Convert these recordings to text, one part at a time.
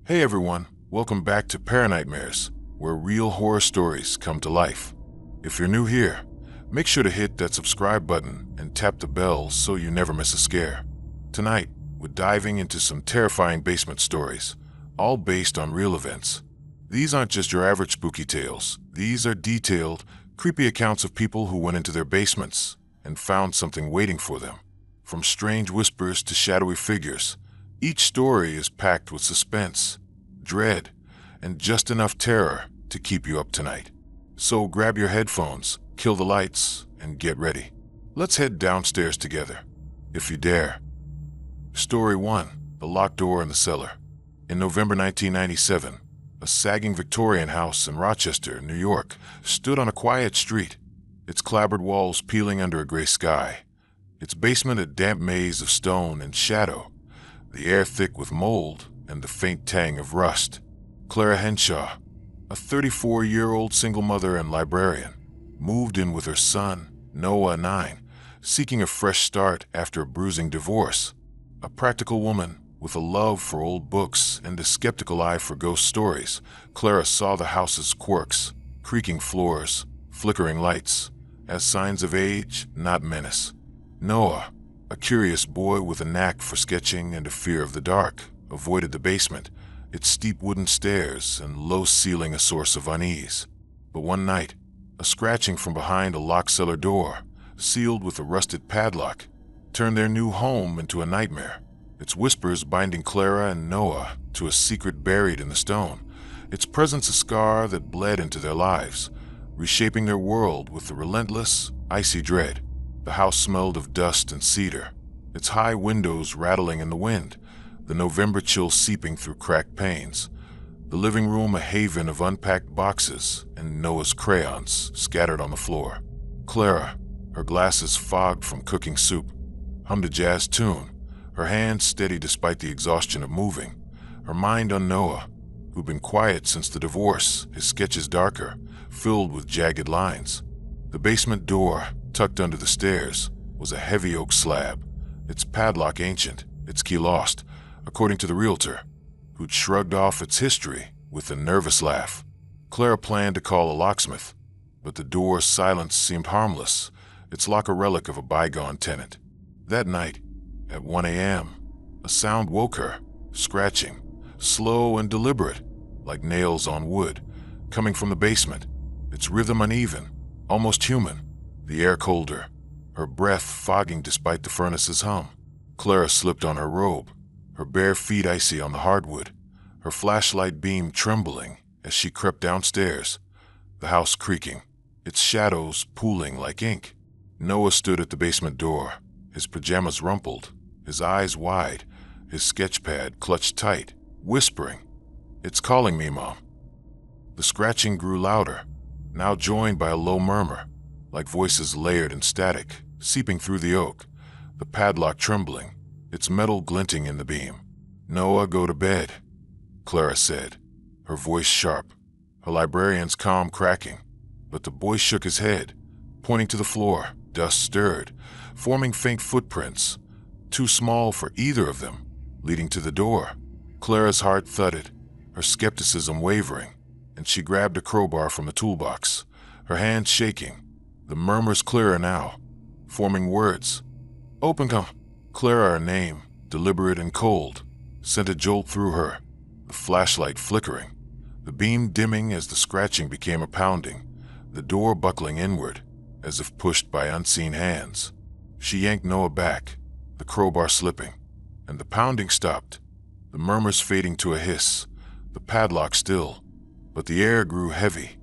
Hey everyone, welcome back to Paranightmares, where real horror stories come to life. If you're new here, make sure to hit that subscribe button and tap the bell so you never miss a scare. Tonight, we're diving into some terrifying basement stories, all based on real events. These aren't just your average spooky tales. These are detailed, creepy accounts of people who went into their basements and found something waiting for them. From strange whispers to shadowy figures, each story is packed with suspense, dread, and just enough terror to keep you up tonight. So grab your headphones, kill the lights, and get ready. Let's head downstairs together, if you dare. Story 1. The Locked Door in the Cellar. In November 1997, a sagging Victorian house in Rochester, New York, stood on a quiet street, its clapboard walls peeling under a gray sky, its basement a damp maze of stone and shadow, the air thick with mold and the faint tang of rust. Clara Henshaw, a 34-year-old single mother and librarian, moved in with her son, Noah, 9, seeking a fresh start after a bruising divorce. A practical woman with a love for old books and a skeptical eye for ghost stories, Clara saw the house's quirks, creaking floors, flickering lights, as signs of age, not menace. Noah, a curious boy with a knack for sketching and a fear of the dark, avoided the basement, its steep wooden stairs and low ceiling a source of unease. But one night, a scratching from behind a locked cellar door, sealed with a rusted padlock, turned their new home into a nightmare, its whispers binding Clara and Noah to a secret buried in the stone, its presence a scar that bled into their lives, reshaping their world with the relentless, icy dread. The house smelled of dust and cedar, its high windows rattling in the wind, the November chill seeping through cracked panes, the living room a haven of unpacked boxes and Noah's crayons scattered on the floor. Clara, her glasses fogged from cooking soup, hummed a jazz tune, her hands steady despite the exhaustion of moving, her mind on Noah, who'd been quiet since the divorce, his sketches darker, filled with jagged lines. The basement door, tucked under the stairs, was a heavy oak slab, its padlock ancient, its key lost, according to the realtor, who'd shrugged off its history with a nervous laugh. Clara planned to call a locksmith, but the door's silence seemed harmless, its lock a relic of a bygone tenant. That night, at 1 a.m., a sound woke her, scratching, slow and deliberate, like nails on wood, coming from the basement, its rhythm uneven, almost human, the air colder, her breath fogging despite the furnace's hum. Clara slipped on her robe, her bare feet icy on the hardwood, her flashlight beam trembling as she crept downstairs, the house creaking, its shadows pooling like ink. Noah stood at the basement door, his pajamas rumpled, his eyes wide, his sketchpad clutched tight, whispering, "It's calling me, Mom." The scratching grew louder, now joined by a low murmur, like voices layered in static, seeping through the oak, the padlock trembling, its metal glinting in the beam. "Noah, go to bed," Clara said, her voice sharp, her librarian's calm cracking. But the boy shook his head, pointing to the floor. Dust stirred, forming faint footprints, too small for either of them, leading to the door. Clara's heart thudded, her skepticism wavering, and she grabbed a crowbar from the toolbox, her hand shaking, the murmurs clearer now, forming words. "Open, come." Clara, her name, deliberate and cold, sent a jolt through her, the flashlight flickering, the beam dimming as the scratching became a pounding, the door buckling inward, as if pushed by unseen hands. She yanked Noah back, the crowbar slipping, and the pounding stopped, the murmurs fading to a hiss, the padlock still, but the air grew heavy,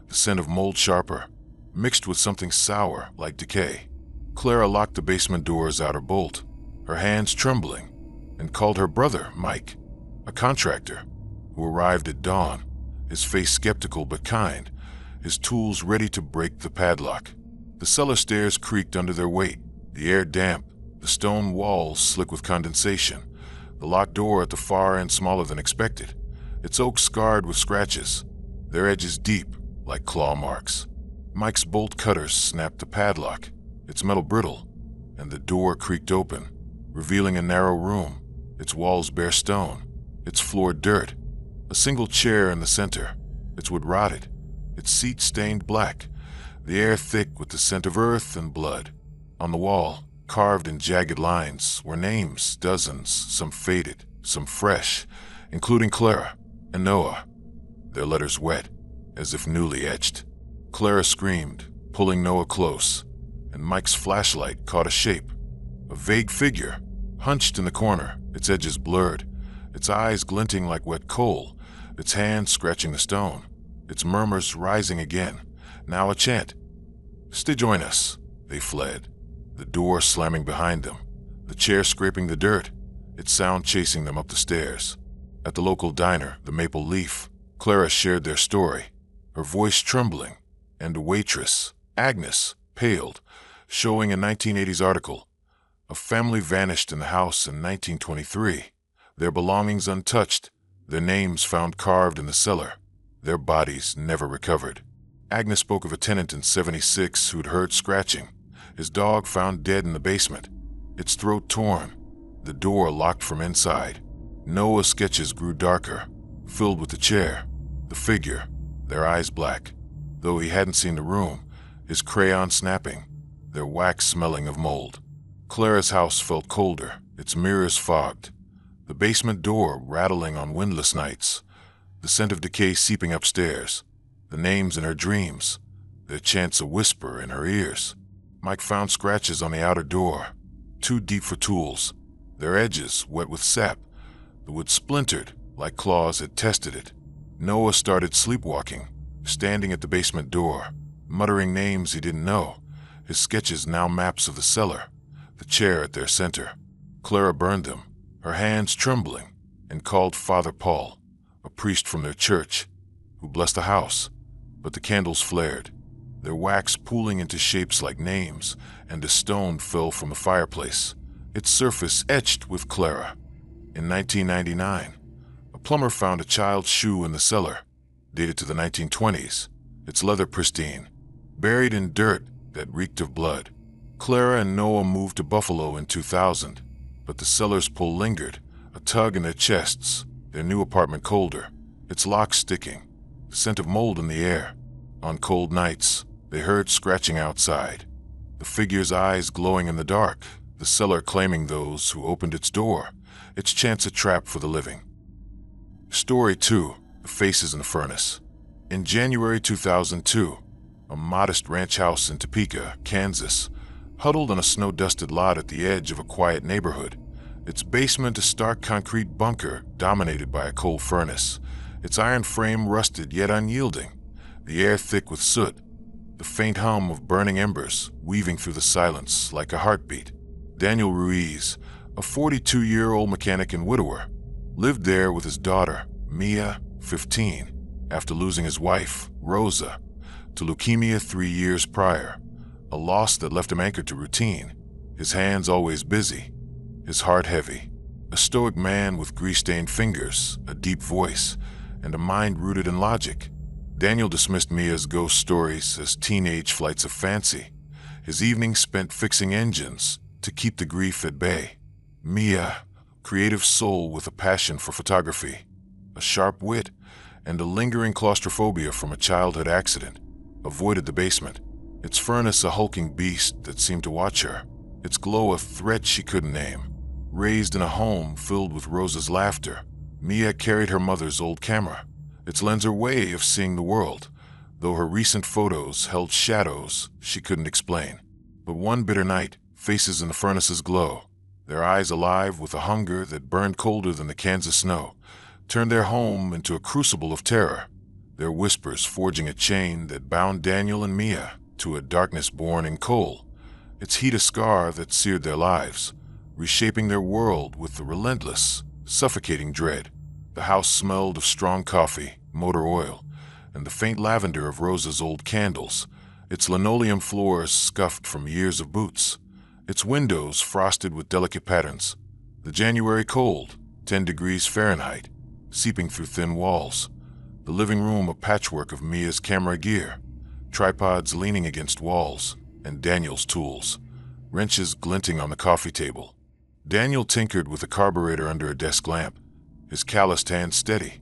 the scent of mold sharper, mixed with something sour like decay. Clara locked the basement door's outer bolt, her hands trembling, and called her brother, Mike, a contractor, who arrived at dawn, his face skeptical but kind, his tools ready to break the padlock. The cellar stairs creaked under their weight, the air damp, the stone walls slick with condensation, the locked door at the far end smaller than expected, its oak scarred with scratches, their edges deep like claw marks. Mike's bolt cutters snapped the padlock, its metal brittle, and the door creaked open, revealing a narrow room, its walls bare stone, its floor dirt, A single chair in the center, its wood rotted, its seat stained black, the air thick with the scent of earth and blood. On the wall, carved in jagged lines, were names, dozens, some faded, some fresh, including Clara and Noah, their letters wet, as if newly etched. Clara screamed, pulling Noah close, and Mike's flashlight caught a shape, a vague figure, hunched in the corner, its edges blurred, its eyes glinting like wet coal, its hands scratching the stone, its murmurs rising again, now a chant. "Stay join us." They fled, the door slamming behind them, the chair scraping the dirt, its sound chasing them up the stairs. At the local diner, the Maple Leaf, Clara shared their story, her voice trembling, and a waitress, Agnes, paled, showing a 1980s article. A family vanished in the house in 1923, their belongings untouched, their names found carved in the cellar, their bodies never recovered. Agnes spoke of a tenant in 76 who'd heard scratching, his dog found dead in the basement, its throat torn, the door locked from inside. Noah's sketches grew darker, filled with the chair, the figure, their eyes black. Though he hadn't seen the room, his crayon snapping, their wax smelling of mold. Clara's house felt colder, its mirrors fogged, the basement door rattling on windless nights, the scent of decay seeping upstairs, the names in her dreams, their chants a whisper in her ears. Mike found scratches on the outer door, too deep for tools, their edges wet with sap, the wood splintered like claws had tested it. Noah started sleepwalking, standing at the basement door, muttering names he didn't know, his sketches now maps of the cellar, the chair at their center. Clara burned them, her hands trembling, and called Father Paul, a priest from their church, who blessed the house. But the candles flared, their wax pooling into shapes like names, and a stone fell from the fireplace, its surface etched with Clara. In 1999, a plumber found a child's shoe in the cellar, dated to the 1920s, its leather pristine, buried in dirt that reeked of blood. Clara and Noah moved to Buffalo in 2000, but the cellar's pull lingered, a tug in their chests, their new apartment colder, its locks sticking, the scent of mold in the air. On cold nights, they heard scratching outside, the figure's eyes glowing in the dark, the cellar claiming those who opened its door, its chance a trap for the living. Story 2. The Faces in the Furnace. In January 2002, a modest ranch house in Topeka, Kansas, huddled on a snow-dusted lot at the edge of a quiet neighborhood, its basement a stark concrete bunker dominated by a coal furnace, its iron frame rusted yet unyielding, the air thick with soot, the faint hum of burning embers weaving through the silence like a heartbeat. Daniel Ruiz, a 42-year-old mechanic and widower, lived there with his daughter, Mia, 15, after losing his wife, Rosa, to leukemia 3 years prior, a loss that left him anchored to routine, his hands always busy, his heart heavy. A stoic man with grease-stained fingers, a deep voice, and a mind rooted in logic. Daniel dismissed Mia's ghost stories as teenage flights of fancy, his evenings spent fixing engines to keep the grief at bay. Mia, creative soul with a passion for photography, a sharp wit, and a lingering claustrophobia from a childhood accident, avoided the basement, its furnace a hulking beast that seemed to watch her, its glow a threat she couldn't name. Raised in a home filled with Rosa's laughter, Mia carried her mother's old camera, its lens her way of seeing the world, though her recent photos held shadows she couldn't explain. But one bitter night, faces in the furnace's glow, their eyes alive with a hunger that burned colder than the Kansas snow, turned their home into a crucible of terror, their whispers forging a chain that bound Daniel and Mia to a darkness born in coal, its heat a scar that seared their lives, reshaping their world with the relentless, suffocating dread. The house smelled of strong coffee, motor oil, and the faint lavender of Rosa's old candles, its linoleum floors scuffed from years of boots, its windows frosted with delicate patterns, the January cold, 10 degrees Fahrenheit, seeping through thin walls, the living room a patchwork of Mia's camera gear, tripods leaning against walls, and Daniel's tools, wrenches glinting on the coffee table. Daniel tinkered with a carburetor under a desk lamp, his calloused hand steady,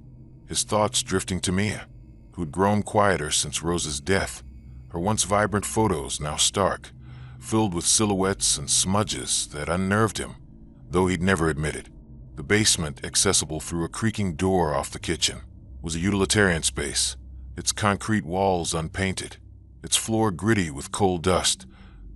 his thoughts drifting to Mia, who'd grown quieter since Rose's death, her once vibrant photos now stark, filled with silhouettes and smudges that unnerved him, though he'd never admit it. The basement, accessible through a creaking door off the kitchen, was a utilitarian space, its concrete walls unpainted, its floor gritty with coal dust,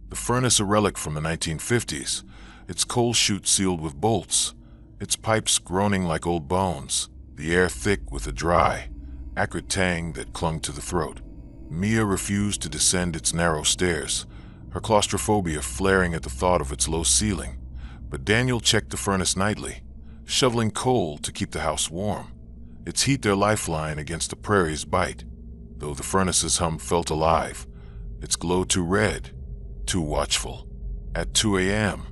the furnace a relic from the 1950s, its coal chute sealed with bolts, its pipes groaning like old bones, the air thick with a dry, acrid tang that clung to the throat. Mia refused to descend its narrow stairs, her claustrophobia flaring at the thought of its low ceiling, but Daniel checked the furnace nightly, shoveling coal to keep the house warm, its heat their lifeline against the prairie's bite. Though the furnace's hum felt alive, its glow too red, too watchful. At 2 a.m.,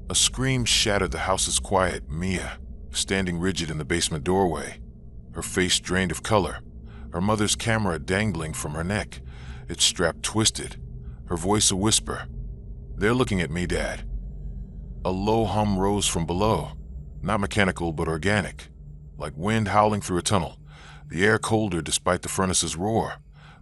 a scream shattered the house's quiet. Mia, standing rigid in the basement doorway, her face drained of color, her mother's camera dangling from her neck, its strap twisted, her voice a whisper. "They're looking at me, Dad." A low hum rose from below, not mechanical but organic, like wind howling through a tunnel, the air colder despite the furnace's roar,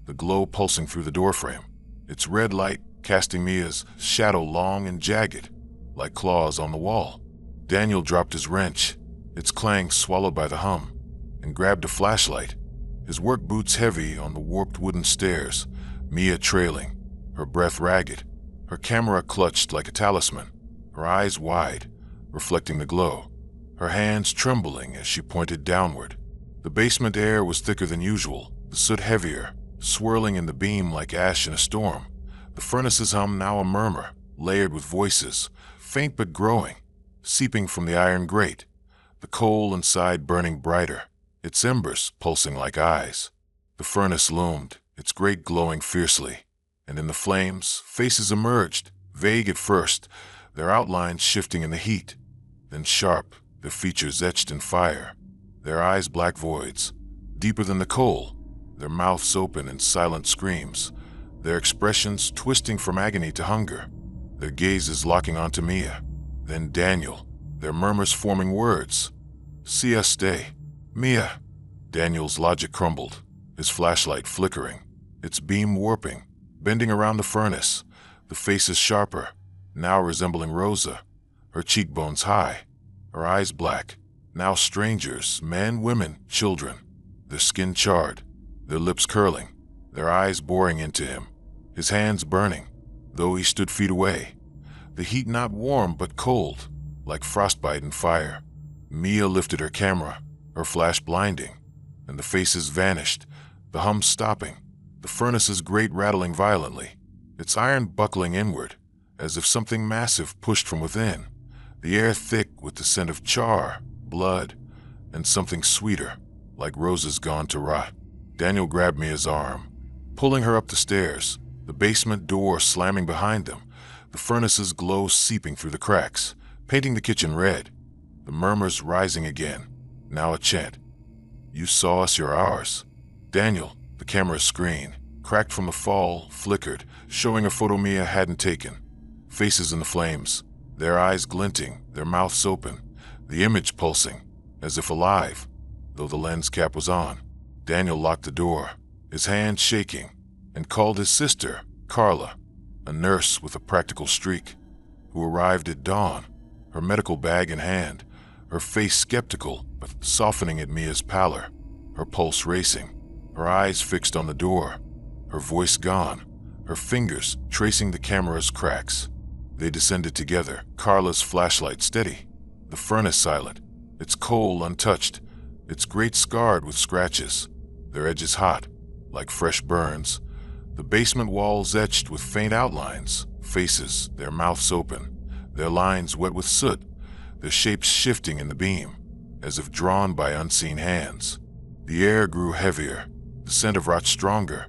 the glow pulsing through the doorframe, its red light casting Mia's shadow long and jagged, like claws on the wall. Daniel dropped his wrench, its clang swallowed by the hum, and grabbed a flashlight, his work boots heavy on the warped wooden stairs, Mia trailing, her breath ragged, her camera clutched like a talisman, her eyes wide, reflecting the glow, her hands trembling as she pointed downward. The basement air was thicker than usual, the soot heavier, swirling in the beam like ash in a storm. The furnace's hum now a murmur, layered with voices, faint but growing, seeping from the iron grate, the coal inside burning brighter, its embers pulsing like eyes. The furnace loomed, its grate glowing fiercely, and in the flames, faces emerged, vague at first, their outlines shifting in the heat, then sharp, their features etched in fire, their eyes black voids, deeper than the coal, their mouths open in silent screams, their expressions twisting from agony to hunger, their gazes locking onto Mia, then Daniel, their murmurs forming words. "See us stay. Mia." Daniel's logic crumbled, his flashlight flickering, its beam warping, bending around the furnace, the faces sharper, now resembling Rosa, her cheekbones high, her eyes black, now strangers, men, women, children, their skin charred, their lips curling, their eyes boring into him, his hands burning, though he stood feet away, the heat not warm but cold, like frostbite and fire. Mia lifted her camera, her flash blinding, and the faces vanished, the hum stopping, the furnace's grate rattling violently, its iron buckling inward, as if something massive pushed from within, the air thick with the scent of char, blood, and something sweeter, like roses gone to rot. Daniel grabbed Mia's arm, pulling her up the stairs, the basement door slamming behind them, the furnace's glow seeping through the cracks, painting the kitchen red, the murmurs rising again, now a chant. "You saw us, you're ours." Daniel, the camera's screen, cracked from the fall, flickered, showing a photo Mia hadn't taken. Faces in the flames, their eyes glinting, their mouths open, the image pulsing, as if alive, though the lens cap was on. Daniel locked the door, his hand shaking, and called his sister, Carla, a nurse with a practical streak, who arrived at dawn, her medical bag in hand, her face skeptical but softening at Mia's pallor, her pulse racing, her eyes fixed on the door, her voice gone, her fingers tracing the camera's cracks. They descended together, Carla's flashlight steady, the furnace silent, its coal untouched, its grate scarred with scratches, their edges hot, like fresh burns, the basement walls etched with faint outlines, faces, their mouths open, their lines wet with soot, their shapes shifting in the beam, as if drawn by unseen hands. The air grew heavier, the scent of rot stronger,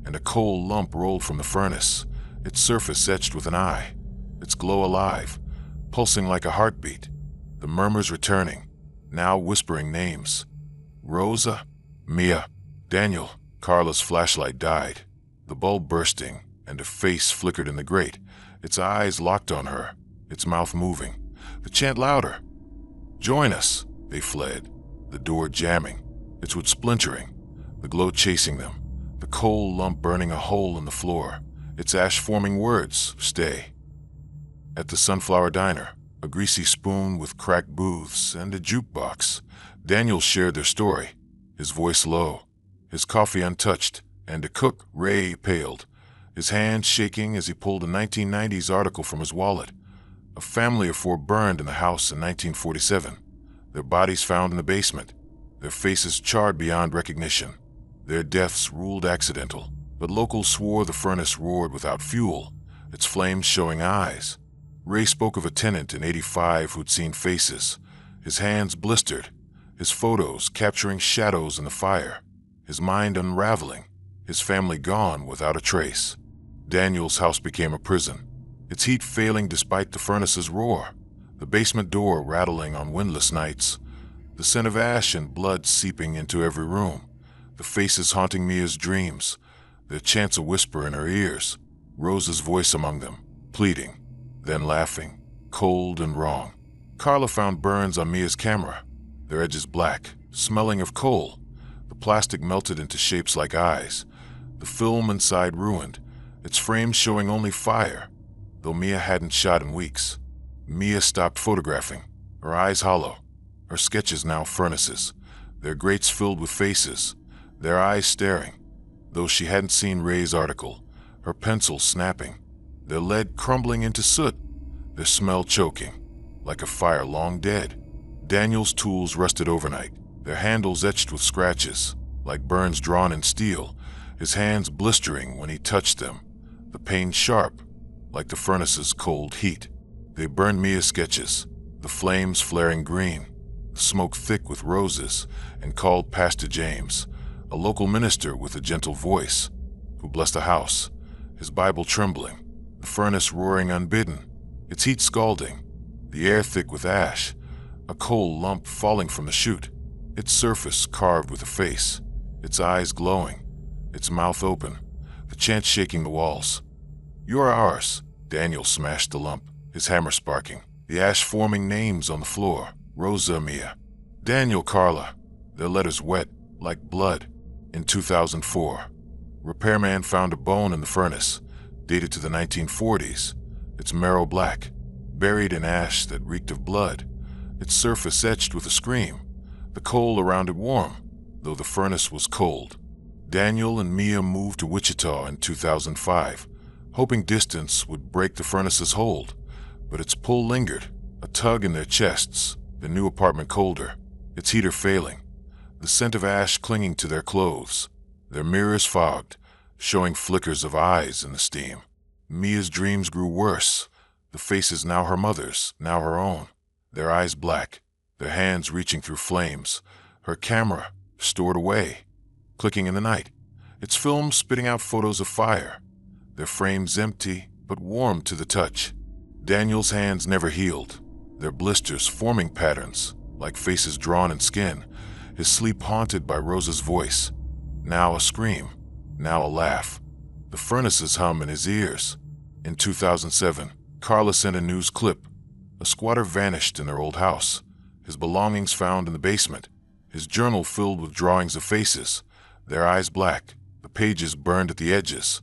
and a coal lump rolled from the furnace, its surface etched with an eye, its glow alive, pulsing like a heartbeat, the murmurs returning, now whispering names. Rosa, Mia, Daniel. Carla's flashlight died, the bulb bursting, and a face flickered in the grate, its eyes locked on her, its mouth moving. The chant louder. "Join us!" They fled, the door jamming, its wood splintering, the glow chasing them, the coal lump burning a hole in the floor, its ash forming words, "Stay." At the Sunflower Diner, a greasy spoon with cracked booths and a jukebox, Daniel shared their story, his voice low, his coffee untouched, and the cook, Ray, paled, his hand shaking as he pulled a 1990s article from his wallet. A family of 4 burned in the house in 1947, their bodies found in the basement, their faces charred beyond recognition, their deaths ruled accidental, but locals swore the furnace roared without fuel, its flames showing eyes. Ray spoke of a tenant in '85 who'd seen faces, his hands blistered, his photos capturing shadows in the fire, his mind unraveling, his family gone without a trace. Daniel's house became a prison, its heat failing despite the furnace's roar, the basement door rattling on windless nights, the scent of ash and blood seeping into every room, the faces haunting Mia's dreams, their chants a whisper in her ears, Rosa's voice among them, pleading, then laughing, cold and wrong. Carla found burns on Mia's camera, their edges black, smelling of coal, the plastic melted into shapes like eyes, the film inside ruined, its frame showing only fire, though Mia hadn't shot in weeks. Mia stopped photographing, her eyes hollow, her sketches now furnaces, their grates filled with faces, their eyes staring, though she hadn't seen Ray's article, her pencil snapping, their lead crumbling into soot, their smell choking, like a fire long dead. Daniel's tools rusted overnight, their handles etched with scratches, like burns drawn in steel, his hands blistering when he touched them, the pain sharp, like the furnace's cold heat. They burned Mia's sketches, the flames flaring green, the smoke thick with roses, and called Pastor James, a local minister with a gentle voice, who blessed the house, his Bible trembling, the furnace roaring unbidden, its heat scalding, the air thick with ash, a coal lump falling from the chute, its surface carved with a face, its eyes glowing, its mouth open, the chant shaking the walls. "You are ours." Daniel smashed the lump, his hammer sparking, the ash forming names on the floor, Rosa, Mia. Daniel, Carla, their letters wet, like blood. In 2004, repairman found a bone in the furnace, dated to the 1940s, its marrow black, buried in ash that reeked of blood, its surface etched with a scream, the coal around it warm, though the furnace was cold. Daniel and Mia moved to Wichita in 2005, hoping distance would break the furnace's hold, but its pull lingered, a tug in their chests, their new apartment colder, its heater failing, the scent of ash clinging to their clothes, their mirrors fogged, showing flickers of eyes in the steam. Mia's dreams grew worse, the faces now her mother's, now her own, their eyes black, their hands reaching through flames, her camera stored away, clicking in the night, its film spitting out photos of fire, their frames empty but warm to the touch. Daniel's hands never healed, their blisters forming patterns like faces drawn in skin, his sleep haunted by Rosa's voice, now a scream, now a laugh, the furnace's hum in his ears. In 2007, Carla sent a news clip. A squatter vanished in their old house, his belongings found in the basement, his journal filled with drawings of faces, their eyes black, the pages burned at the edges,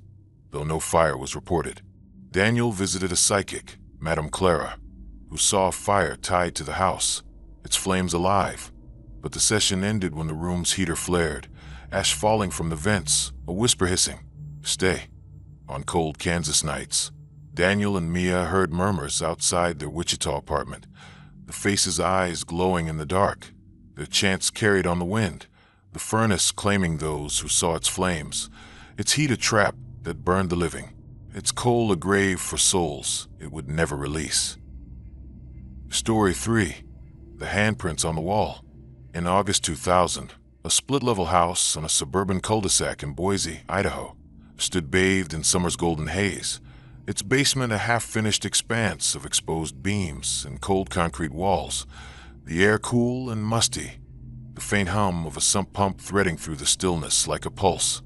though no fire was reported. Daniel visited a psychic, Madame Clara, who saw a fire tied to the house, its flames alive, but the session ended when the room's heater flared, ash falling from the vents, a whisper hissing, "Stay." On cold Kansas nights, Daniel and Mia heard murmurs outside their Wichita apartment, the faces' eyes glowing in the dark, their chants carried on the wind, the furnace claiming those who saw its flames, its heat a trap that burned the living, its coal a grave for souls it would never release. Story 3. The handprints on the wall. In August 2000, a split-level house on a suburban cul-de-sac in Boise, Idaho, stood bathed in summer's golden haze, its basement a half-finished expanse of exposed beams and cold concrete walls, the air cool and musty, the faint hum of a sump pump threading through the stillness like a pulse.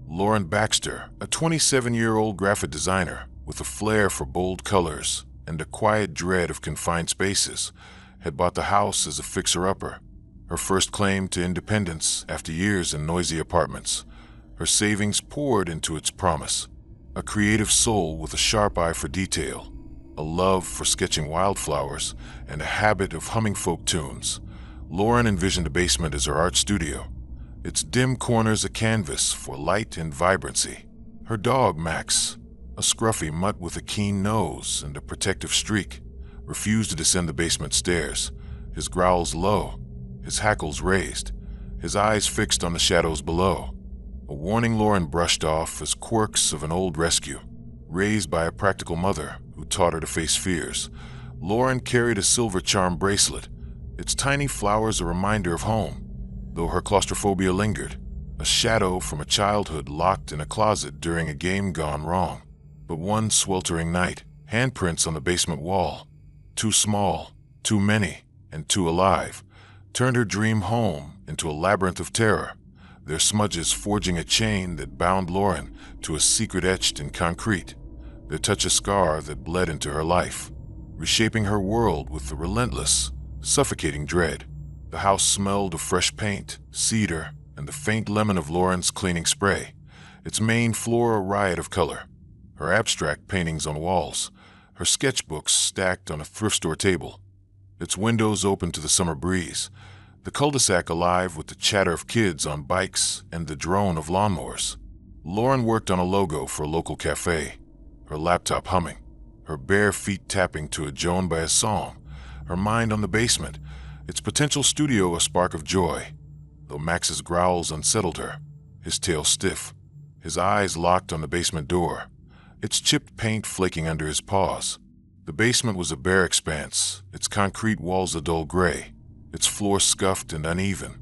Lauren Baxter, a 27-year-old graphic designer with a flair for bold colors and a quiet dread of confined spaces, had bought the house as a fixer-upper. her first claim to independence after years in noisy apartments. Her savings poured into its promise. A creative soul with a sharp eye for detail, a love for sketching wildflowers, and a habit of humming folk tunes. Lauren envisioned the basement as her art studio, its dim corners a canvas for light and vibrancy. Her dog, Max, a scruffy mutt with a keen nose and a protective streak, refused to descend the basement stairs, his growls low, his hackles raised, his eyes fixed on the shadows below. A warning Lauren brushed off as quirks of an old rescue. Raised by a practical mother who taught her to face fears, Lauren carried a silver charm bracelet, its tiny flowers a reminder of home, though her claustrophobia lingered, a shadow from a childhood locked in a closet during a game gone wrong. But one sweltering night, handprints on the basement wall, too small, too many, and too alive, turned her dream home into a labyrinth of terror, their smudges forging a chain that bound Lauren to a secret etched in concrete, their touch a scar that bled into her life, reshaping her world with the relentless, suffocating dread. The house smelled of fresh paint, cedar, and the faint lemon of Lauren's cleaning spray, its main floor a riot of color, her abstract paintings on walls, her sketchbooks stacked on a thrift store table, its windows open to the summer breeze, the cul-de-sac alive with the chatter of kids on bikes and the drone of lawnmowers. Lauren worked on a logo for a local cafe, her laptop humming, her bare feet tapping to a Joan Baez song, her mind on the basement, its potential studio a spark of joy, though Max's growls unsettled her, his tail stiff, his eyes locked on the basement door, its chipped paint flaking under his paws. The basement was a bare expanse, its concrete walls a dull gray, its floor scuffed and uneven,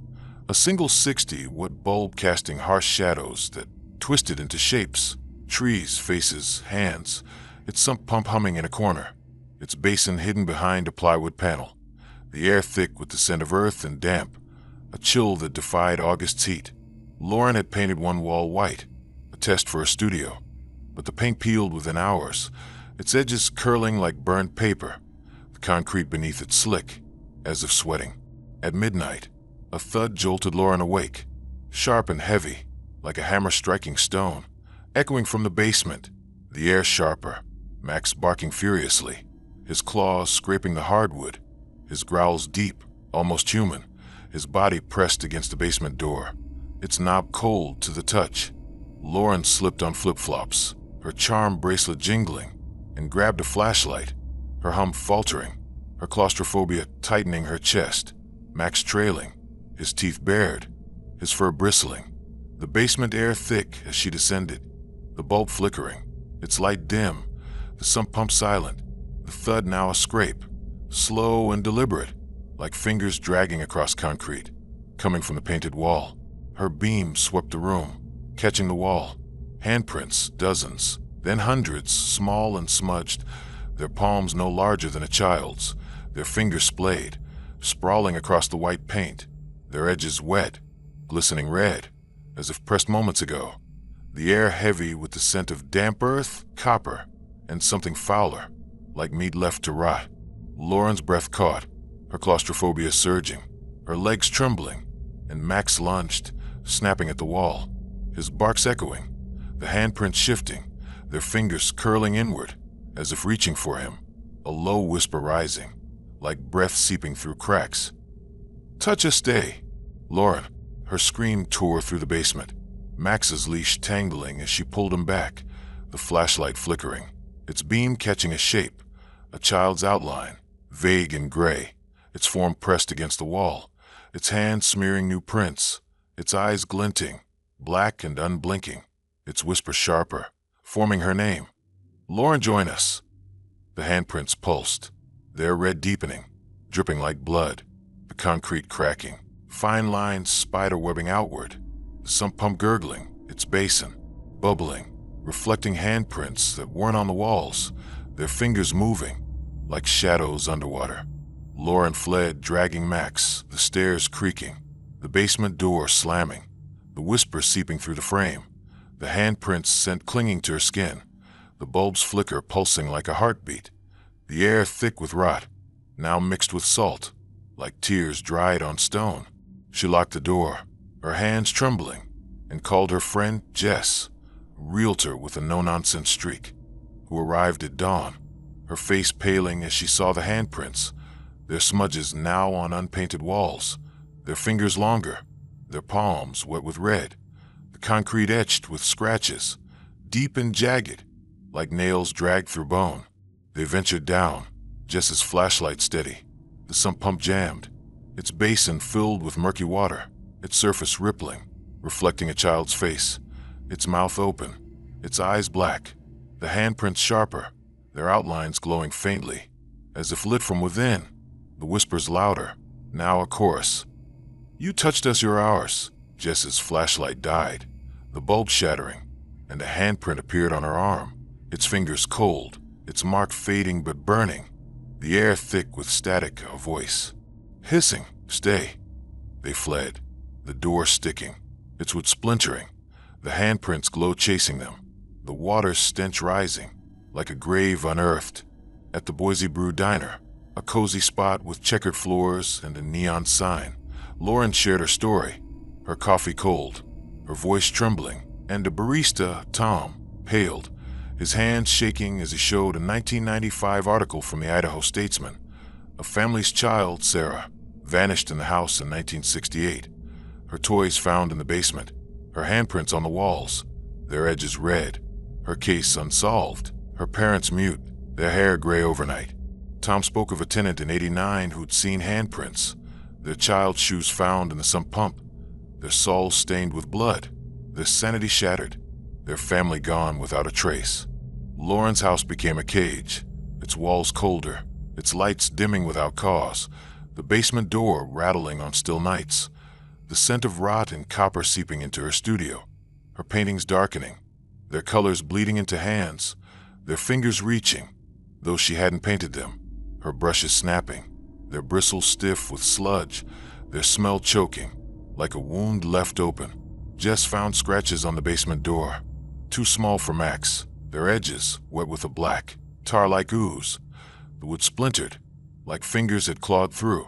a single 60-watt bulb casting harsh shadows that twisted into shapes, trees, faces, hands, its sump pump humming in a corner, its basin hidden behind a plywood panel, the air thick with the scent of earth and damp, a chill that defied August's heat. Lauren had painted one wall white, a test for a studio, but the paint peeled within hours, its edges curling like burned paper, the concrete beneath it slick, as if sweating. At midnight, a thud jolted Lauren awake, sharp and heavy, like a hammer striking stone, echoing from the basement, the air sharper, Max barking furiously, his claws scraping the hardwood, his growls deep, almost human, his body pressed against the basement door, its knob cold to the touch. Lauren slipped on flip-flops, her charm bracelet jingling, and grabbed a flashlight, her hum faltering, her claustrophobia tightening her chest. Max trailing, his teeth bared, his fur bristling, the basement air thick as she descended, the bulb flickering, its light dim, the sump pump silent, the thud now a scrape, slow and deliberate, like fingers dragging across concrete, coming from the painted wall. Her beam swept the room, catching the wall, handprints, dozens, then hundreds, small and smudged, their palms no larger than a child's, their fingers splayed, sprawling across the white paint, their edges wet, glistening red, as if pressed moments ago, the air heavy with the scent of damp earth, copper, and something fouler, like meat left to rot. Lauren's breath caught, her claustrophobia surging, her legs trembling, and Max lunged, snapping at the wall, his barks echoing, the handprints shifting, their fingers curling inward, as if reaching for him, a low whisper rising, like breath seeping through cracks. "Touch us, stay!" Lauren, her scream tore through the basement, Max's leash tangling as she pulled him back, the flashlight flickering, its beam catching a shape, a child's outline, vague and gray, its form pressed against the wall, its hands smearing new prints, its eyes glinting, black and unblinking, its whisper sharper, forming her name. "Lauren, join us!" The handprints pulsed, their red deepening, dripping like blood, the concrete cracking, fine lines spider-webbing outward, the sump pump gurgling, its basin, bubbling, reflecting handprints that weren't on the walls, their fingers moving, like shadows underwater. Lauren fled, dragging Max, the stairs creaking, the basement door slamming, the whisper seeping through the frame, the handprints scent clinging to her skin, the bulb's flicker pulsing like a heartbeat, the air thick with rot, now mixed with salt, like tears dried on stone. She locked the door, her hands trembling, and called her friend Jess, a realtor with a no-nonsense streak, who arrived at dawn, her face paling as she saw the handprints, their smudges now on unpainted walls, their fingers longer, their palms wet with red, the concrete etched with scratches, deep and jagged, like nails dragged through bone. They ventured down, Jess's flashlight steady, the sump pump jammed, its basin filled with murky water, its surface rippling, reflecting a child's face, its mouth open, its eyes black, the handprints sharper, their outlines glowing faintly, as if lit from within, the whispers louder, now a chorus. "You touched us, you're ours." Jess's flashlight died, the bulb shattering, and a handprint appeared on her arm, its fingers cold, its mark fading but burning, the air thick with static, a voice hissing, "Stay." They fled, the door sticking, its wood splintering, the handprints glow chasing them, the water's stench rising, like a grave unearthed. At the Boise Brew Diner, a cozy spot with checkered floors and a neon sign, Lauren shared her story, her coffee cold, her voice trembling, and a barista, Tom, paled, his hands shaking as he showed a 1995 article from the Idaho Statesman. A family's child, Sarah, vanished in the house in 1968. Her toys found in the basement, her handprints on the walls, their edges red, her case unsolved, her parents mute, their hair gray overnight. Tom spoke of a tenant in '89 who'd seen handprints, their child's shoes found in the sump pump, their souls stained with blood, their sanity shattered, their family gone without a trace. Lauren's house became a cage, its walls colder, its lights dimming without cause, the basement door rattling on still nights, the scent of rot and copper seeping into her studio, her paintings darkening, their colors bleeding into hands, their fingers reaching, though she hadn't painted them, her brushes snapping, their bristles stiff with sludge, their smell choking, like a wound left open. Jess found scratches on the basement door, too small for Max, their edges wet with a black, tar-like ooze. The wood splintered, like fingers had clawed through,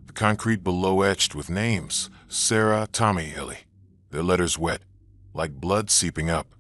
the concrete below etched with names, Sarah, Tommy, Ellie, their letters wet, like blood seeping up.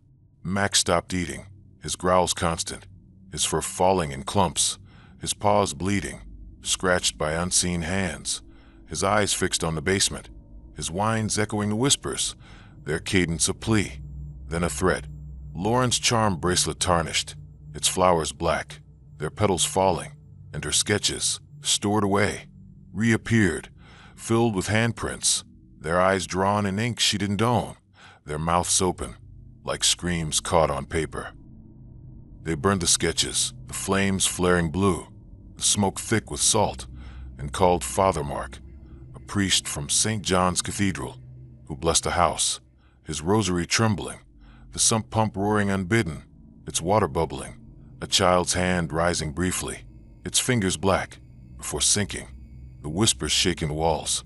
Max stopped eating, his growls constant, his fur falling in clumps, his paws bleeding, scratched by unseen hands, his eyes fixed on the basement, his whines echoing the whispers, their cadence a plea, then a threat. Lauren's charm bracelet tarnished, its flowers black, their petals falling, and her sketches, stored away, reappeared, filled with handprints, their eyes drawn in ink she didn't own, their mouths open, like screams caught on paper. They burned the sketches, the flames flaring blue, the smoke thick with salt, and called Father Mark, a priest from St. John's Cathedral, who blessed the house, his rosary trembling, the sump pump roaring unbidden, its water bubbling, a child's hand rising briefly, its fingers black, before sinking, the whispers shaking the walls.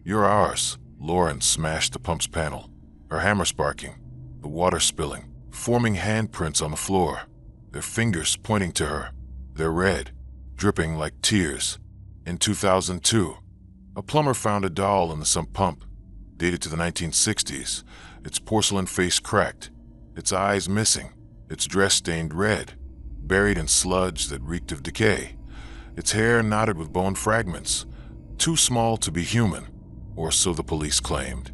"You're ours." Lauren smashed the pump's panel, her hammer sparking, the water spilling, forming handprints on the floor, their fingers pointing to her, their red, dripping like tears. In 2002, a plumber found a doll in the sump pump, dated to the 1960s, its porcelain face cracked, its eyes missing, its dress stained red, buried in sludge that reeked of decay, its hair knotted with bone fragments, too small to be human, or so the police claimed.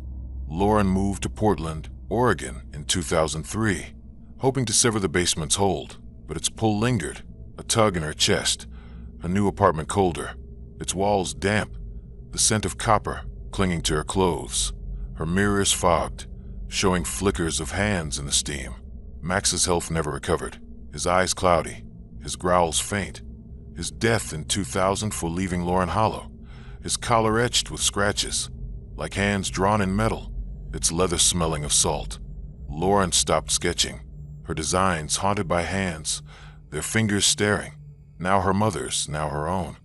Lauren moved to Portland, Oregon in 2003, hoping to sever the basement's hold, but its pull lingered, a tug in her chest, a new apartment colder, its walls damp, the scent of copper clinging to her clothes, her mirrors fogged, showing flickers of hands in the steam. Max's health never recovered, his eyes cloudy, his growls faint, his death in 2000 for leaving Lauren hollow, his collar etched with scratches, like hands drawn in metal, its leather smelling of salt. Lauren stopped sketching, her designs haunted by hands, their fingers staring, now her mother's, now her own,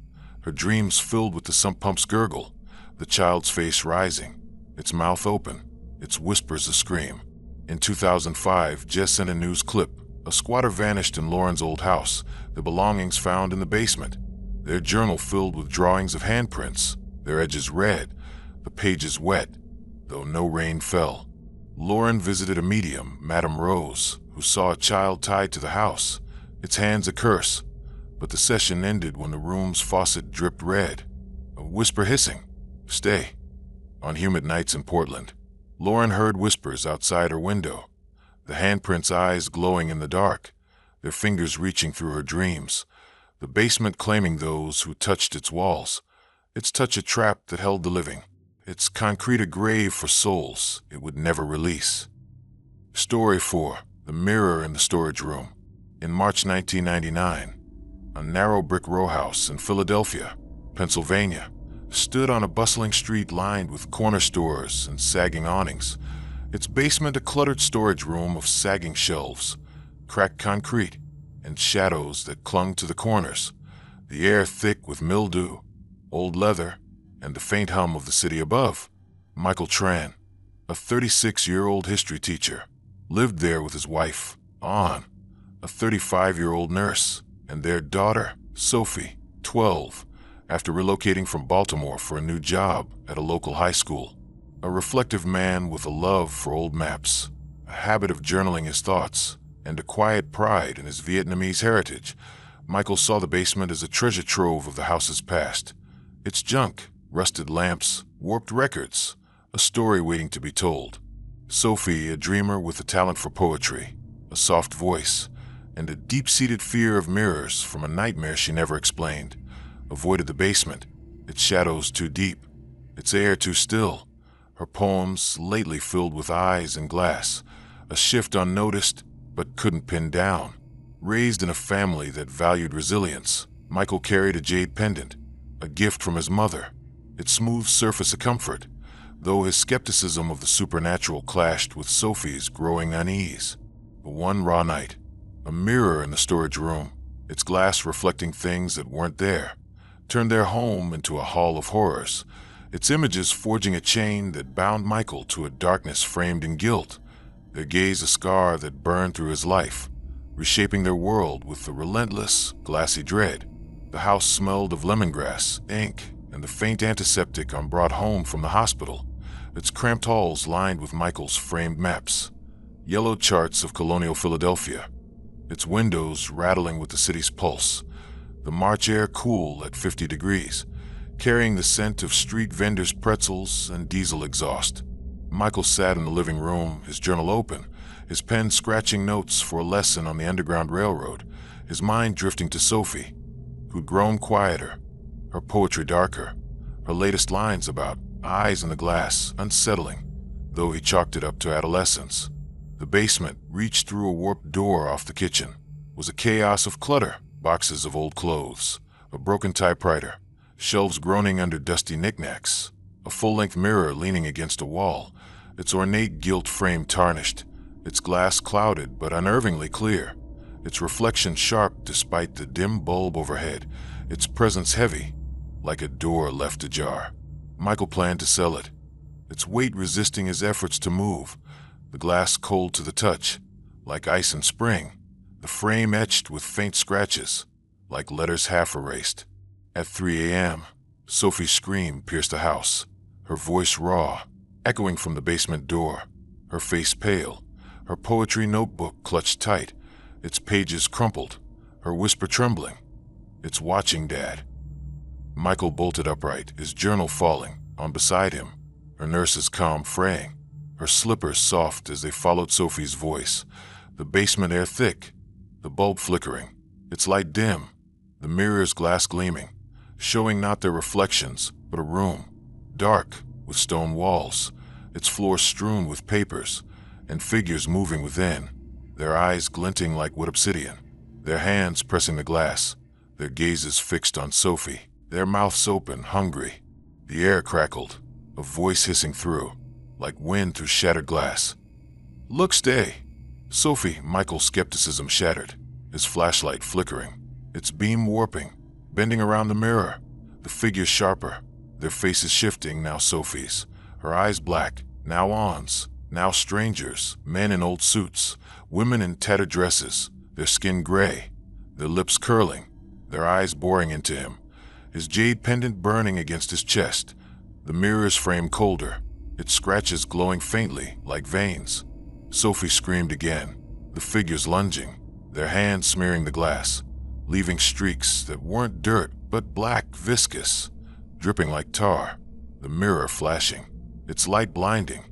her dreams filled with the sump pump's gurgle, the child's face rising, its mouth open, its whispers a scream. In 2005, Jess sent a news clip. A squatter vanished in Lauren's old house, their belongings found in the basement, their journal filled with drawings of handprints, their edges red, the pages wet, though no rain fell. Lauren visited a medium, Madame Rose, who saw a child tied to the house, its hands a curse, but the session ended when the room's faucet dripped red. A whisper hissing, "Stay." On humid nights in Portland, Lauren heard whispers outside her window, the handprints' eyes glowing in the dark, their fingers reaching through her dreams, the basement claiming those who touched its walls, its touch a trap that held the living, its concrete a grave for souls it would never release. Story 4. The Mirror in the Storage Room. In March 1999, a narrow brick row house in Philadelphia, Pennsylvania, stood on a bustling street lined with corner stores and sagging awnings, its basement a cluttered storage room of sagging shelves, cracked concrete, and shadows that clung to the corners, the air thick with mildew, old leather, and the faint hum of the city above. Michael Tran, a 36-year-old history teacher, lived there with his wife, Ann, a 35-year-old nurse, and their daughter, Sophie, 12, after relocating from Baltimore for a new job at a local high school. A reflective man with a love for old maps, a habit of journaling his thoughts, and a quiet pride in his Vietnamese heritage, Michael saw the basement as a treasure trove of the house's past. Its junk, rusted lamps, warped records, a story waiting to be told. Sophie, a dreamer with a talent for poetry, a soft voice, and a deep-seated fear of mirrors from a nightmare she never explained, avoided the basement, its shadows too deep, its air too still, her poems lately filled with eyes and glass, a shift unnoticed but couldn't pin down. Raised in a family that valued resilience, Michael carried a jade pendant, a gift from his mother, its smooth surface a comfort, though his skepticism of the supernatural clashed with Sophie's growing unease. But one raw night, a mirror in the storage room, its glass reflecting things that weren't there, turned their home into a hall of horrors, its images forging a chain that bound Michael to a darkness framed in guilt, their gaze a scar that burned through his life, reshaping their world with a relentless, glassy dread. The house smelled of lemongrass, ink, and the faint antiseptic on brought home from the hospital, its cramped halls lined with Michael's framed maps, yellow charts of colonial Philadelphia, its windows rattling with the city's pulse, the March air cool at 50 degrees, carrying the scent of street vendors' pretzels and diesel exhaust. Michael sat in the living room, his journal open, his pen scratching notes for a lesson on the Underground Railroad, his mind drifting to Sophie, who'd grown quieter, her poetry darker, her latest lines about eyes in the glass unsettling, though he chalked it up to adolescence. The basement reached through a warped door off the kitchen, was a chaos of clutter, boxes of old clothes, a broken typewriter, shelves groaning under dusty knickknacks, a full-length mirror leaning against a wall, its ornate gilt frame tarnished, its glass clouded but unnervingly clear, its reflection sharp despite the dim bulb overhead, its presence heavy, like a door left ajar. Michael planned to sell it, its weight resisting his efforts to move, the glass cold to the touch, like ice in spring, the frame etched with faint scratches, like letters half erased. At 3 a.m., Sophie's scream pierced the house, her voice raw, echoing from the basement door, her face pale, her poetry notebook clutched tight, its pages crumpled, her whisper trembling. "It's watching, Dad." Michael bolted upright, his journal falling, on beside him, her nurse's calm fraying, her slippers soft as they followed Sophie's voice, the basement air thick, the bulb flickering, its light dim, the mirror's glass gleaming, showing not their reflections, but a room, dark, with stone walls, its floor strewn with papers, and figures moving within, their eyes glinting like wood obsidian, their hands pressing the glass, their gazes fixed on Sophie, their mouths open, hungry. The air crackled, a voice hissing through, like wind through shattered glass. "Look, stay." Sophie, Michael's skepticism shattered, his flashlight flickering, its beam warping, bending around the mirror, the figures sharper, their faces shifting, now Sophie's, her eyes black, now Ann's, now strangers, men in old suits, women in tattered dresses, their skin gray, their lips curling, their eyes boring into him, his jade pendant burning against his chest, The mirror's frame colder, its scratches glowing faintly like veins. Sophie screamed again, the figures lunging, their hands smearing the glass, leaving streaks that weren't dirt but black, viscous, dripping like tar. The mirror flashing, its light blinding,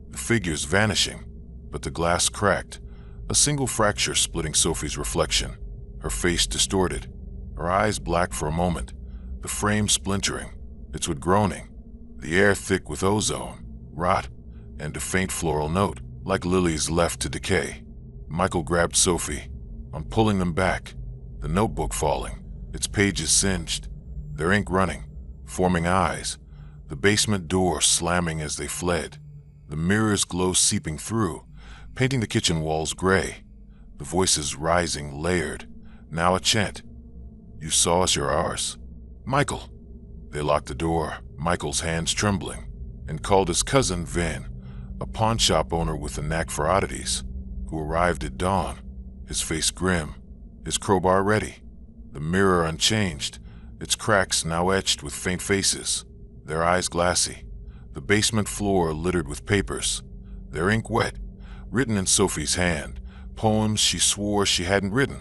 the figures vanishing, but the glass cracked, a single fracture splitting Sophie's reflection, her face distorted, her eyes black for a moment, the frame splintering, its wood groaning, the air thick with ozone, rot, and a faint floral note, like lilies left to decay. Michael grabbed Sophie, on pulling them back, the notebook falling, its pages singed, their ink running, forming eyes, the basement door slamming as they fled, the mirror's glow seeping through, painting the kitchen walls gray, the voices rising layered, now a chant. You saw us, you're ours. Michael. They locked the door, Michael's hands trembling, and called his cousin Vin, a pawn shop owner with a knack for oddities, who arrived at dawn, his face grim, his crowbar ready, the mirror unchanged, its cracks now etched with faint faces, their eyes glassy, the basement floor littered with papers, their ink wet, written in Sophie's hand, poems she swore she hadn't written,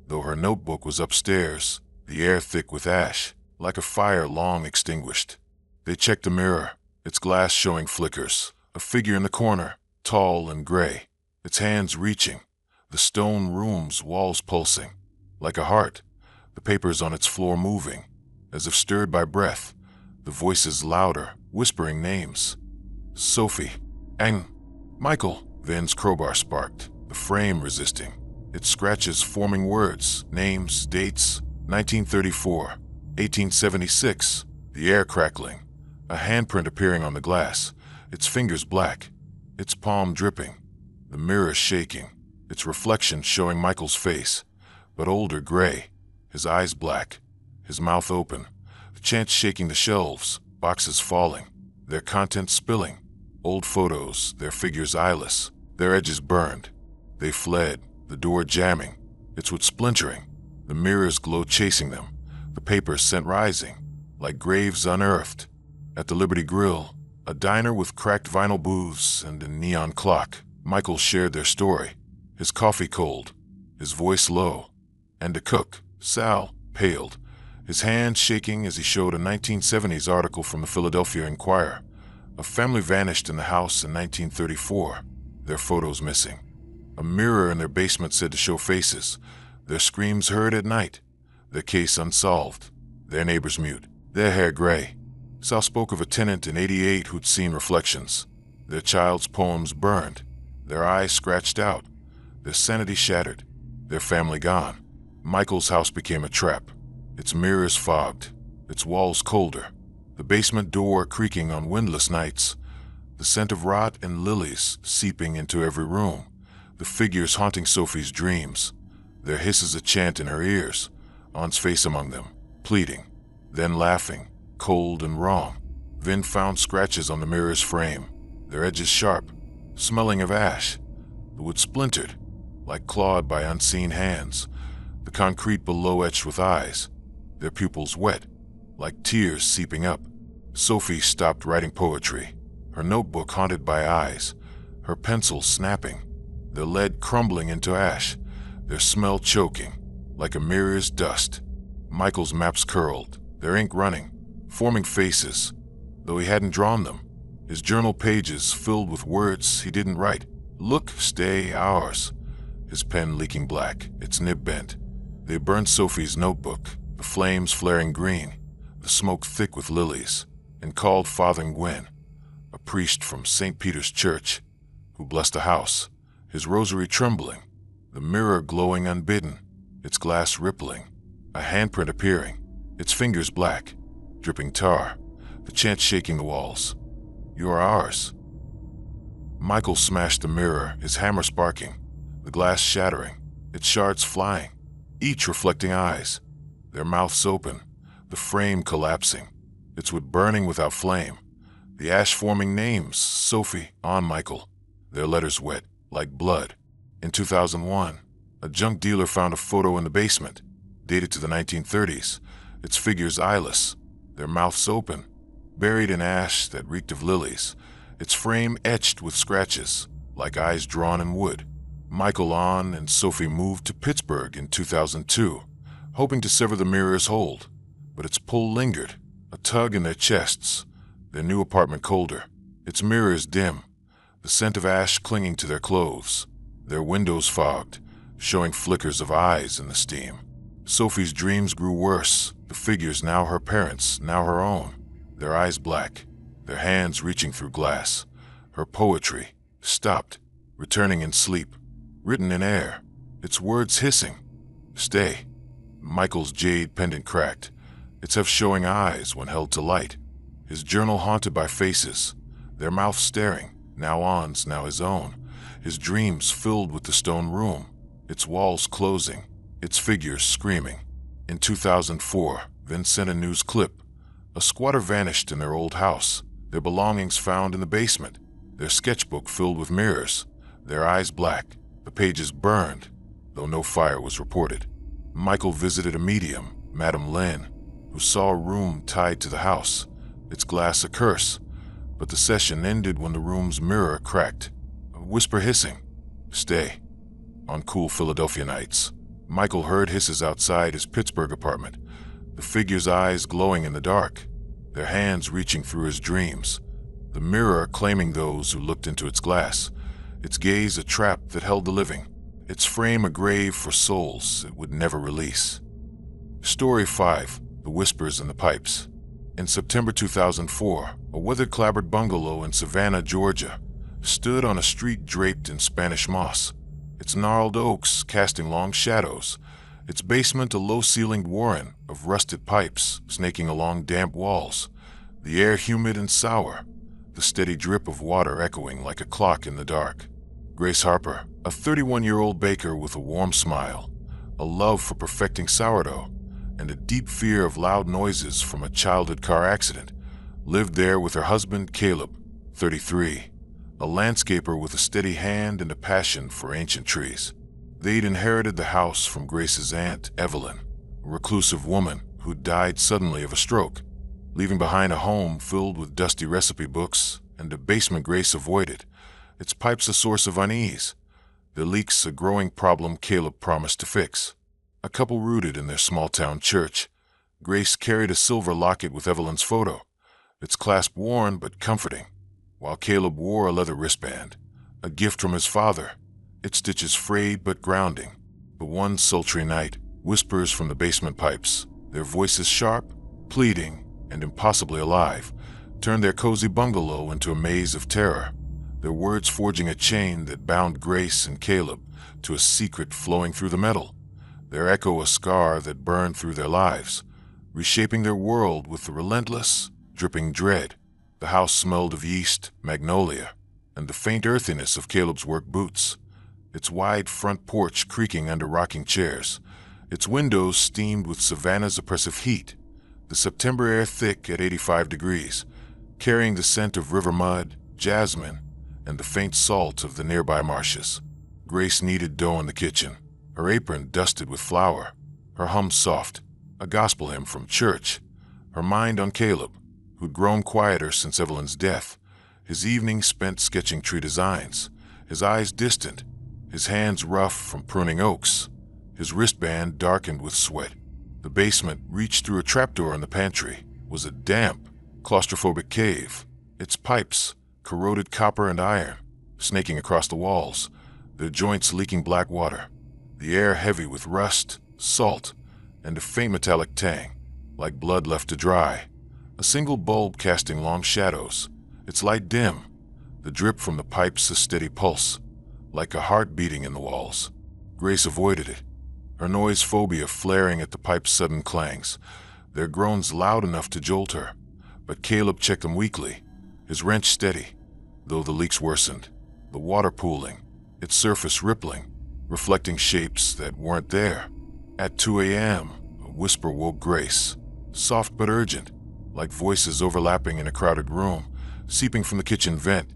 though her notebook was upstairs, the air thick with ash, like a fire long extinguished. They checked the mirror, its glass showing flickers, a figure in the corner, tall and gray, its hands reaching, the stone room's walls pulsing, like a heart, the papers on its floor moving, as if stirred by breath, the voices louder, whispering names. Sophie, and Michael. Vin's crowbar sparked, the frame resisting, its scratches forming words, names, dates, 1934, 1876, the air crackling, a handprint appearing on the glass, its fingers black, its palm dripping, the mirror shaking, its reflection showing Michael's face, but older gray, his eyes black, his mouth open, the chant shaking the shelves, boxes falling, their contents spilling, old photos, their figures eyeless, their edges burned. They fled, the door jamming, its wood splintering, the mirror's glow chasing them, the papers sent rising, like graves unearthed. At the Liberty Grill, a diner with cracked vinyl booths and a neon clock, Michael shared their story, his coffee cold, his voice low, and the cook, Sal, paled, his hand shaking as he showed a 1970s article from the Philadelphia Inquirer. A family vanished in the house in 1934, their photos missing. A mirror in their basement said to show faces, their screams heard at night, their case unsolved, their neighbors mute, their hair gray. Sal spoke of a tenant in '88 who'd seen reflections, their child's poems burned, their eyes scratched out, their sanity shattered, their family gone. Michael's house became a trap, its mirrors fogged, its walls colder, the basement door creaking on windless nights, the scent of rot and lilies seeping into every room, the figures haunting Sophie's dreams, their hisses a chant in her ears, Aunt's face among them, pleading, then laughing, cold and wrong. Vin found scratches on the mirror's frame, their edges sharp, smelling of ash, the wood splintered, like clawed by unseen hands, the concrete below etched with eyes, their pupils wet, like tears seeping up. Sophie stopped writing poetry, her notebook haunted by eyes, her pencil snapping, their lead crumbling into ash, their smell choking, like a mirror's dust. Michael's maps curled, their ink running, forming faces, though he hadn't drawn them, his journal pages filled with words he didn't write. Look, stay, ours. His pen leaking black, its nib bent. They burned Sophie's notebook, the flames flaring green, the smoke thick with lilies, and called Father Nguyen, a priest from St. Peter's Church, who blessed the house, his rosary trembling, the mirror glowing unbidden, its glass rippling, a handprint appearing, its fingers black, dripping tar, the chant shaking the walls. You are ours. Michael smashed the mirror, his hammer sparking, the glass shattering, its shards flying, each reflecting eyes, their mouths open, the frame collapsing, its wood burning without flame, the ash forming names, Sophie, on Michael, their letters wet, like blood. In 2001, a junk dealer found a photo in the basement, dated to the 1930s, its figures eyeless, their mouths open, buried in ash that reeked of lilies, its frame etched with scratches, like eyes drawn in wood. Michael Ahn and Sophie moved to Pittsburgh in 2002, hoping to sever the mirror's hold, but its pull lingered, a tug in their chests, their new apartment colder, its mirrors dim, the scent of ash clinging to their clothes, their windows fogged, showing flickers of eyes in the steam. Sophie's dreams grew worse, the figures now her parents', now her own, their eyes black, their hands reaching through glass. Her poetry stopped, returning in sleep, written in air, its words hissing. Stay. Michael's jade pendant cracked, its half-showing eyes when held to light, his journal haunted by faces, their mouths staring, now Ahn's, now his own, his dreams filled with the stone room, its walls closing, its figures screaming. In 2004, Vince sent a news clip. A squatter vanished in their old house, their belongings found in the basement, their sketchbook filled with mirrors, their eyes black, the pages burned, though no fire was reported. Michael visited a medium, Madame Lynn, who saw a room tied to the house, its glass a curse, but the session ended when the room's mirror cracked, a whisper hissing. Stay. On cool Philadelphia nights, Michael heard hisses outside his Pittsburgh apartment, the figure's eyes glowing in the dark, their hands reaching through his dreams, the mirror claiming those who looked into its glass, its gaze a trap that held the living, its frame a grave for souls it would never release. Story 5. The Whispers in the Pipes. In September 2004, a weather-clabbered bungalow in Savannah, Georgia, stood on a street draped in Spanish moss, its gnarled oaks casting long shadows, its basement a low-ceilinged warren of rusted pipes snaking along damp walls, the air humid and sour, the steady drip of water echoing like a clock in the dark. Grace Harper, a 31-year-old baker with a warm smile, a love for perfecting sourdough, and a deep fear of loud noises from a childhood car accident, lived there with her husband Caleb, 33, a landscaper with a steady hand and a passion for ancient trees. They'd inherited the house from Grace's aunt, Evelyn, a reclusive woman who died suddenly of a stroke, leaving behind a home filled with dusty recipe books and a basement Grace avoided, its pipes a source of unease, their leaks a growing problem Caleb promised to fix. A couple rooted in their small-town church, Grace carried a silver locket with Evelyn's photo, its clasp worn but comforting, while Caleb wore a leather wristband, a gift from his father, its stitches frayed but grounding. But one sultry night, whispers from the basement pipes, their voices sharp, pleading, and impossibly alive, turned their cozy bungalow into a maze of terror, their words forging a chain that bound Grace and Caleb to a secret flowing through the metal, their echo a scar that burned through their lives, reshaping their world with the relentless, dripping dread. The house smelled of yeast, magnolia, and the faint earthiness of Caleb's work boots, its wide front porch creaking under rocking chairs, its windows steamed with Savannah's oppressive heat, the September air thick at 85 degrees, carrying the scent of river mud, jasmine, and the faint salt of the nearby marshes. Grace kneaded dough in the kitchen, her apron dusted with flour, her hum soft, a gospel hymn from church, her mind on Caleb, who'd grown quieter since Evelyn's death, his evenings spent sketching tree designs, his eyes distant, his hands rough from pruning oaks, his wristband darkened with sweat. The basement reached through a trapdoor in the pantry, was a damp, claustrophobic cave, its pipes, corroded copper and iron, snaking across the walls, their joints leaking black water, the air heavy with rust, salt, and a faint metallic tang, like blood left to dry, a single bulb casting long shadows, its light dim, the drip from the pipes a steady pulse, like a heart beating in the walls. Grace avoided it, her noise phobia flaring at the pipe's sudden clangs, their groans loud enough to jolt her, but Caleb checked them weakly, his wrench steady, though the leaks worsened, the water pooling, its surface rippling, reflecting shapes that weren't there. At 2 a.m., a whisper woke Grace, soft but urgent, like voices overlapping in a crowded room, seeping from the kitchen vent,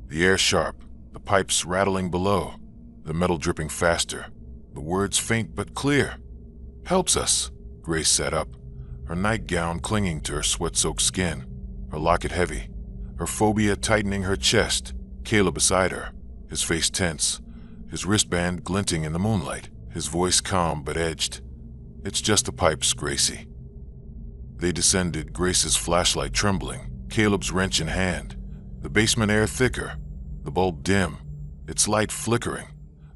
the air sharp, the pipes rattling below, the metal dripping faster, the words faint but clear. "Helps us." Grace sat up, her nightgown clinging to her sweat-soaked skin. her locket heavy, her phobia tightening her chest. Caleb beside her, his face tense, his wristband glinting in the moonlight, his voice calm but edged. "It's just the pipes, Gracie." They descended, Grace's flashlight trembling, Caleb's wrench in hand, the basement air thicker, the bulb dim, its light flickering,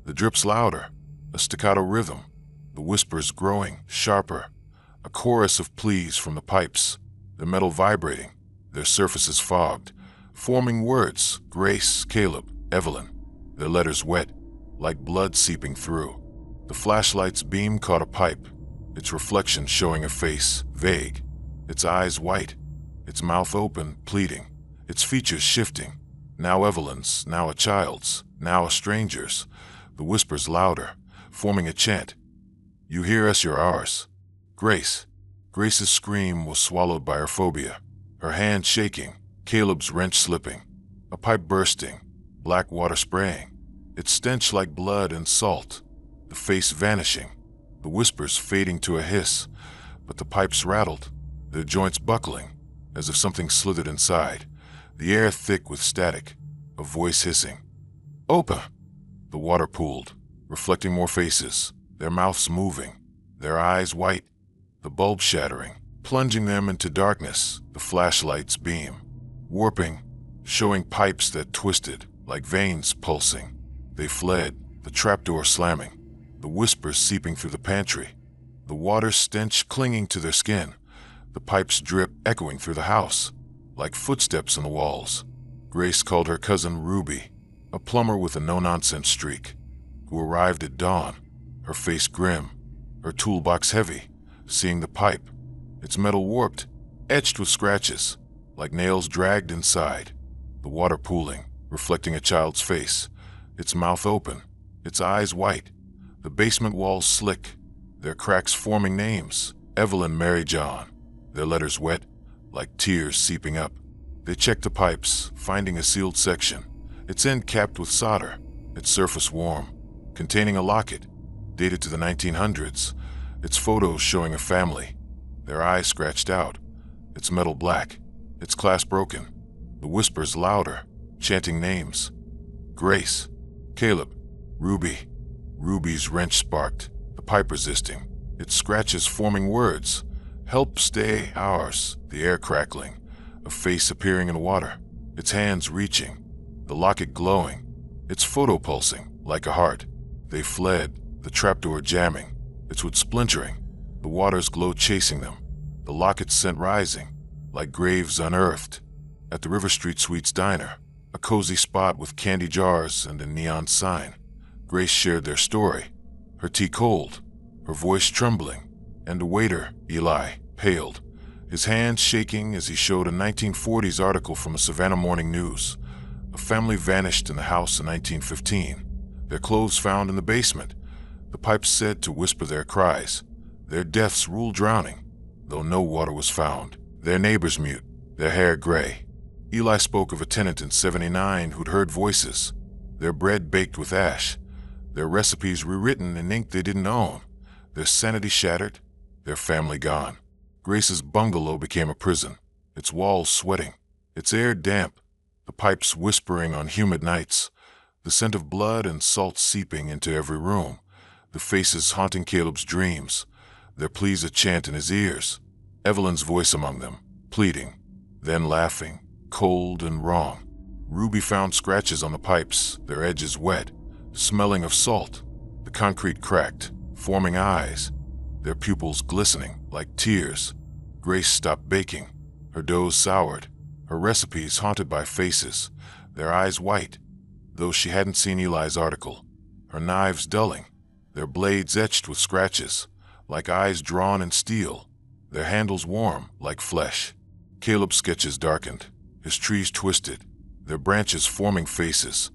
the drips louder, a staccato rhythm, the whispers growing, sharper, a chorus of pleas from the pipes, the metal vibrating, their surfaces fogged, forming words: Grace, Caleb, Evelyn, their letters wet, like blood seeping through. The flashlight's beam caught a pipe, its reflection showing a face, vague, its eyes white, its mouth open, pleading, its features shifting, now Evelyn's, now a child's, now a stranger's, the whispers louder, forming a chant. "You hear us, you're ours." Grace. Grace's scream was swallowed by her phobia, her hand shaking, Caleb's wrench slipping, a pipe bursting, black water spraying, its stench like blood and salt, the face vanishing, the whispers fading to a hiss, but the pipes rattled, their joints buckling, as if something slithered inside, the air thick with static, a voice hissing. "Open!" The water pooled, reflecting more faces, their mouths moving, their eyes white, the bulb shattering, plunging them into darkness, the flashlight's beam, warping, showing pipes that twisted, like veins pulsing. They fled, the trapdoor slamming, the whispers seeping through the pantry, the water stench clinging to their skin, the pipes drip echoing through the house, like footsteps in the walls. Grace called her cousin Ruby, a plumber with a no-nonsense streak, who arrived at dawn, her face grim, her toolbox heavy, seeing the pipe, its metal warped, etched with scratches, like nails dragged inside, the water pooling, reflecting a child's face, its mouth open, its eyes white, the basement walls slick, their cracks forming names, Evelyn, Mary, John, their letters wet, like tears seeping up. They checked the pipes, finding a sealed section, its end capped with solder, its surface warm, containing a locket, dated to the 1900s, its photos showing a family, their eyes scratched out, its metal black, its clasp broken, the whispers louder, chanting names. Grace, Caleb, Ruby. Ruby's wrench sparked, the pipe resisting, its scratches forming words. Help, stay, ours, the air crackling, a face appearing in water, its hands reaching, the locket glowing, its photo pulsing like a heart. They fled, the trapdoor jamming, its wood splintering, the water's glow chasing them, the locket scent rising, like graves unearthed. At the River Street Suites diner, a cozy spot with candy jars and a neon sign, Grace shared their story, her tea cold, her voice trembling, and the waiter, Eli, paled, his hands shaking as he showed a 1940s article from a Savannah Morning News. A family vanished in the house in 1915, their clothes found in the basement, the pipes said to whisper their cries, their deaths ruled drowning, though no water was found, their neighbors mute, their hair gray. Eli spoke of a tenant in '79 who'd heard voices, their bread baked with ash, their recipes rewritten in ink they didn't own, their sanity shattered, their family gone. Grace's bungalow became a prison, its walls sweating, its air damp, the pipes whispering on humid nights, the scent of blood and salt seeping into every room, the faces haunting Caleb's dreams, their pleas a chant in his ears, Evelyn's voice among them, pleading, then laughing, cold and wrong. Ruby found scratches on the pipes, their edges wet, smelling of salt, the concrete cracked, forming eyes, their pupils glistening like tears. Grace stopped baking, her doughs soured, her recipes haunted by faces, their eyes white, though she hadn't seen Eli's article, her knives dulling, their blades etched with scratches, like eyes drawn in steel, their handles warm like flesh. Caleb's sketches darkened, his trees twisted, their branches forming faces,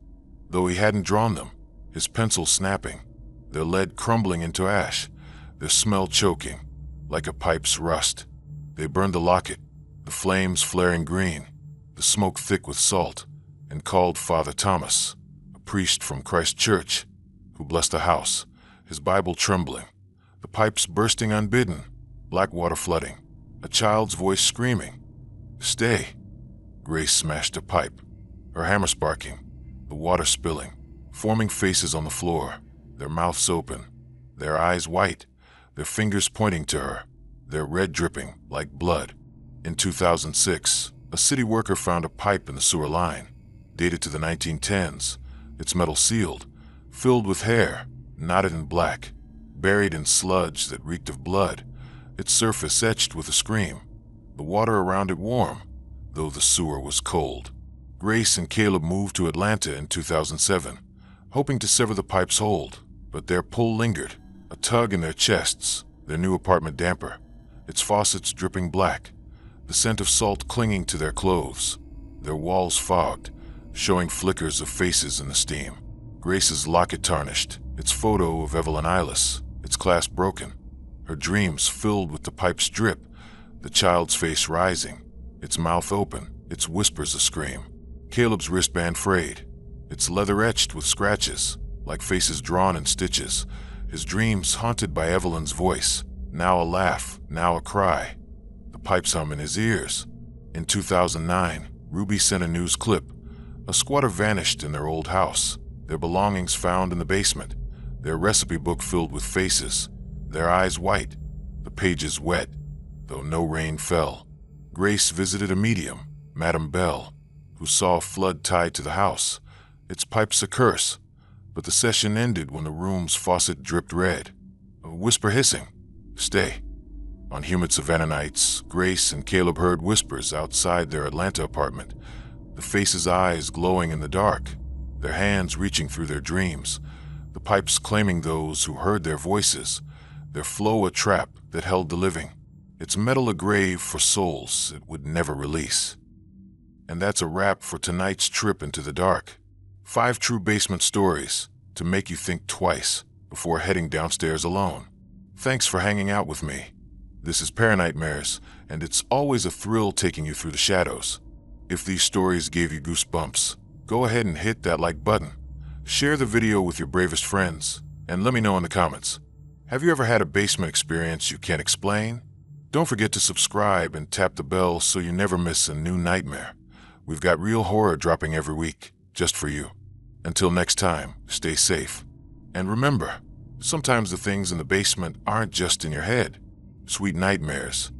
though he hadn't drawn them, his pencil snapping, their lead crumbling into ash, their smell choking, like a pipe's rust. They burned the locket, the flames flaring green, the smoke thick with salt, and called Father Thomas, a priest from Christ Church, who blessed the house, his Bible trembling, the pipes bursting unbidden, black water flooding, a child's voice screaming, "Stay, Grace smashed a pipe, her hammer sparking, the water spilling, forming faces on the floor, their mouths open, their eyes white, their fingers pointing to her, their red dripping like blood. In 2006, a city worker found a pipe in the sewer line, dated to the 1910s, its metal sealed, filled with hair, knotted in black, buried in sludge that reeked of blood, its surface etched with a scream, the water around it warm, though the sewer was cold. Grace and Caleb moved to Atlanta in 2007, hoping to sever the pipe's hold, but their pull lingered, a tug in their chests, their new apartment damper, its faucets dripping black, the scent of salt clinging to their clothes, their walls fogged, showing flickers of faces in the steam. Grace's locket tarnished, its photo of Evelyn Eyeless, its clasp broken, her dreams filled with the pipe's drip, the child's face rising, its mouth open, its whispers a scream. Caleb's wristband frayed, its leather etched with scratches, like faces drawn in stitches, his dreams haunted by Evelyn's voice, now a laugh, now a cry, the pipes hum in his ears. In 2009, Ruby sent a news clip. A squatter vanished in their old house, their belongings found in the basement, their recipe book filled with faces, their eyes white, the pages wet, though no rain fell. Grace visited a medium, Madame Bell, who saw a flood tied to the house, its pipes a curse, but the session ended when the room's faucet dripped red. A whisper hissing, "Stay." On humid Savannah nights, Grace and Caleb heard whispers outside their Atlanta apartment, the faces' eyes glowing in the dark, their hands reaching through their dreams, the pipes claiming those who heard their voices, their flow a trap that held the living, its metal a grave for souls it would never release. And that's a wrap for tonight's trip into the dark. 5 true basement stories to make you think twice before heading downstairs alone. Thanks for hanging out with me. This is Paranightmares, and it's always a thrill taking you through the shadows. If these stories gave you goosebumps, go ahead and hit that like button. Share the video with your bravest friends, and let me know in the comments. Have you ever had a basement experience you can't explain? Don't forget to subscribe and tap the bell so you never miss a new nightmare. We've got real horror dropping every week, just for you. Until next time, stay safe. And remember, sometimes the things in the basement aren't just in your head. Sweet nightmares